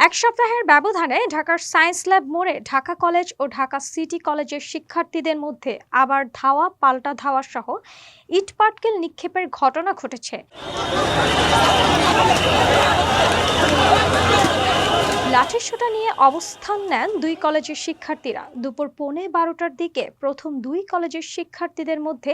এক সপ্তাহের ব্যবধানে ঢাকার সায়েন্স ল্যাব মোড়ে ঢাকা কলেজ ও ঢাকা সিটি কলেজের শিক্ষার্থীদের মধ্যে আবার ধাওয়া পাল্টা ধাওয়া সহ ইটপাটকেল নিক্ষেপের ঘটনা ঘটেছে। লাঠিসোঁটা নিয়ে অবস্থান নেন দুই কলেজের শিক্ষার্থীরা। দুপুর 12:15টার দিকে প্রথম দুই কলেজের শিক্ষার্থীদের মধ্যে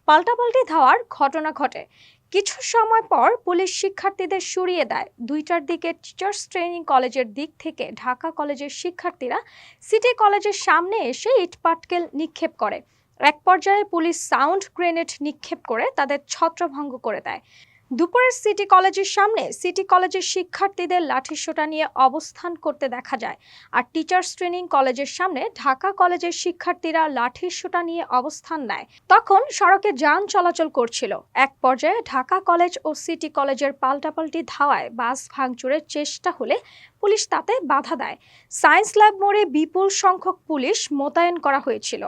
পাল্টাপাল্টি ধাওয়ার ঘটনা ঘটে। কিছু সময় পর পুলিশ শিক্ষার্থীদের সরিয়ে দেয়। 2টার দিকে টিচার্স ট্রেনিং কলেজের দিক থেকে ঢাকা কলেজের শিক্ষার্থীরা সিটি কলেজের সামনে এসে ইটপাটকেল নিক্ষেপ করে। এক পর্যায়ে পুলিশ সাউন্ড গ্রেনেড নিক্ষেপ করে তাদের ছত্রভঙ্গ করে দেয়। দুপুরে সিটি কলেজের সামনে সিটি কলেজের শিক্ষার্থীদের লাঠিসোঁটা নিয়ে অবস্থান করতে দেখা যায়, আর টিচার্স ট্রেনিং কলেজের সামনে ঢাকা কলেজের শিক্ষার্থীরা লাঠিসোঁটা নিয়ে অবস্থান নেয়। তখন সড়কে যান চলাচল করছিল। এক পর্যায়ে ঢাকা কলেজ ও সিটি কলেজের পাল্টাপাল্টি ধাওয়ায় বাস ভাঙচুরের চেষ্টা হলে পুলিশ তাতে বাধা দেয়। সায়েন্স ল্যাব মোড়ে বিপুল সংখ্যক পুলিশ মোতায়েন করা হয়েছিল।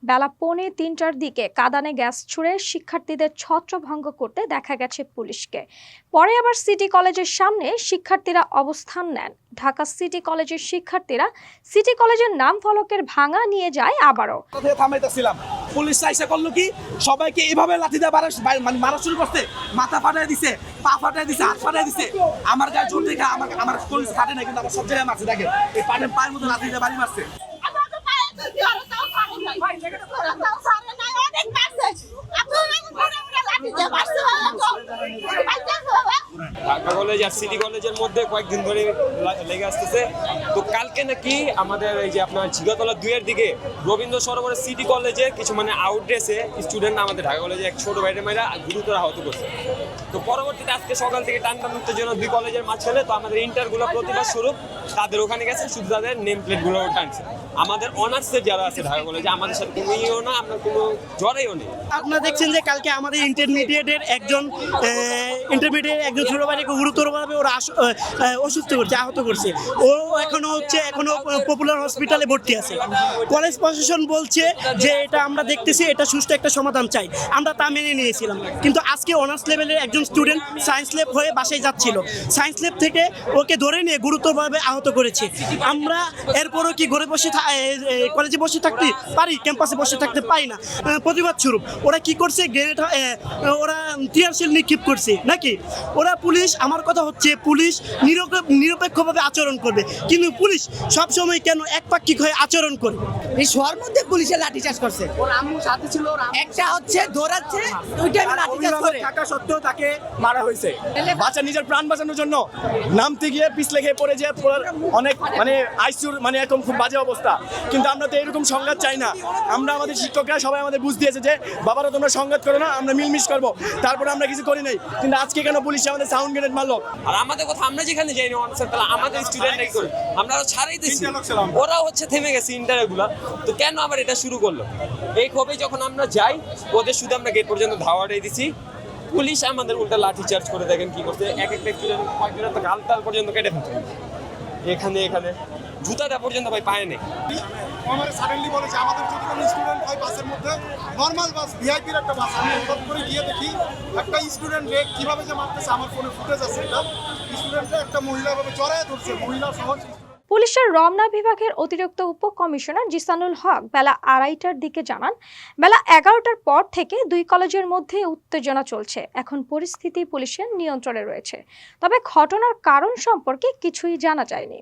বেলা 2:45টার দিকে কাঁদানে গ্যাস ছুড়ে শিক্ষার্থীদের ছত্রভঙ্গ করতে দেখা গেছে পুলিশকে। পরে আবার সিটি কলেজের সামনে শিক্ষার্থীরা অবস্থান নেন। ঢাকা সিটি কলেজের শিক্ষার্থীরা সিটি কলেজের নাম ফলকের ভাঙা নিয়ে যায় আবারও। থামাইতেছিলাম, পুলিশ চাইছে করলো কি সবাইকে এইভাবে লাঠি দিয়ে মারা শুরু করতে, মাথা ফাটাই দিছে, পা ফাটাই দিছে, হাত ফাটাই দিছে। আমার গায়ে জোর দেখে আমার পুলিশ ফাটে না, কিন্তু আমার সব জায়গায় মারছে। দেখে এই পায়ের মধ্যে লাঠি দিয়ে বাড়ি মারছে। ঢাকা কলেজ আর সিটি কলেজের মধ্যে কয়েকদিন ধরে লেগে আসতেছে। তো কালকে নাকি আমাদের এই যে আপনার ঝিগাতলা 2-এর দিকে রবীন্দ্র সরোবরের সিটি কলেজে কিছু আউটড্রেসে স্টুডেন্ট আমাদের ঢাকা কলেজে এক ছোট ভাইয়ের মেয়েরা গুরুতর আহত করছে। তো পরবর্তীতে আজকে সকাল থেকে টানটান উত্তেজনা দুই কলেজের মাঝখানে, তো আমাদের ইন্টারগুলো প্রতিবাদ স্বরূপ তাদের ওখানে গেছে, শুধু তাদের নেম প্লেটগুলো টানছে। আমাদের অনার্সের যারা আছে ঢাকা কলেজে আমাদের সাথে কোনো ইয়েও না, আমরা কোনো জড়াইও নেই। আপনারা দেখছেন যে কালকে আমাদের ইন্টারমিডিয়েটের একজন ছোট ভাইকে গুরুতরভাবে ওরা অসুস্থ করছে, আহত করছে। ও এখনো পপুলার হসপিটালে ভর্তি আছে। কলেজ প্রশাসন বলছে যে এটা আমরা দেখতেছি, এটা সুষ্ঠু একটা সমাধান চাই, আমরা তা মেনে নিয়েছিলাম। কিন্তু আজকে অনার্স লেভেলের একজন স্টুডেন্ট সায়েন্স ল্যাব হয়ে বাসায় যাচ্ছিল, সায়েন্স ল্যাব থেকে ওকে ধরে নিয়ে গুরুতরভাবে আহত করেছে। আমরা এরপরও কি ঘরে বসে কলেজে বসে থাকতে পারি, ক্যাম্পাসে বসে থাকতে পারি না। প্রতিবাদ স্বরূপ ওরা কি করছে, ওরা টিয়ারশেল নিক্ষেপ করছে নাকি ওরা। পুলিশ, আমার কথা হচ্ছে পুলিশ নিরপেক্ষভাবে আচরণ করবে, কিন্তু পুলিশ সবসময় কেন একপাক্ষিক হয়ে আচরণ করে? এই শহর মধ্যে পুলিশের লাঠিচার্জ করছে। ওর আম্মু সাথে ছিল, একটা হচ্ছে দৌড়াচ্ছে, দুইটা লাঠিচার্জ করে থাকা সত্ত্বেও তাকে মারা হয়েছে। বাচ্চা নিজের প্রাণ বাঁচানোর জন্য নামতে গিয়ে পিছলে গিয়ে পড়ে যে অনেক আইসিউর এরকম খুব বাজে অবস্থা। কিন্তু আমরা তো এরকম সংঘাত চাই না। আমরা আমাদের শিক্ষকরা সবাই আমাদের বুঝ দিয়েছে যে বাবারা তোমরা সংঘাত করো না, আমরা মিলমিশ করবো। তারপরে আমরা কিছু করি নাই, কিন্তু আজকে কেন পুলিশ আমাদের সাউন্ড গ্রেনেড মারলো? আর আমাদের কথা আমরা যেখানে যাইনি তাহলে আমাদের স্টুডেন্টরাই করে, আমরা ছাড়াই দিচ্ছি, ওরা থেমে গেছে ইন্টারগুলা। তো কেন আবার এটা শুরু করলো? এই ক্ষোভে যখন আমরা যাই, ওদের শুধু আমরা গেট পর্যন্ত ধাওয়াটাই দিছি। পুলিশ আমাদের উল্টা লাঠি চার্জ করে, দেখেন কি করছে। এক একটা স্টুডেন্ট কয়েকজনের তো গালটাল পর্যন্ত কেটে ফেলছে, এখানে জুতাটা পর্যন্ত ভাই পায় নেই। আমার সাডেনলি বলেছে আমাদের যদি কোনো স্টুডেন্ট হয় বাসের মধ্যে, নর্মাল বাস, ভিআইপির একটা বাস, আমি হঠাৎ করে গিয়ে দেখি একটা স্টুডেন্ট রেড কীভাবে যে মারতেছে, আমার ফোনে ফুটেজ আছে। এটা স্টুডেন্টরা একটা মহিলাভাবে জড়ায় ধরছে, মহিলা সহ। পুলিশের রমনা বিভাগের অতিরিক্ত উপকমিশনার জিসানুল হক বেলা 2:30টার দিকে জানান, বেলা 11টার পর থেকে দুই কলেজের মধ্যে উত্তেজনা চলছে। এখন পরিস্থিতি পুলিশের নিয়ন্ত্রণে রয়েছে, তবে ঘটনার কারণ সম্পর্কে কিছুই জানা যায়নি।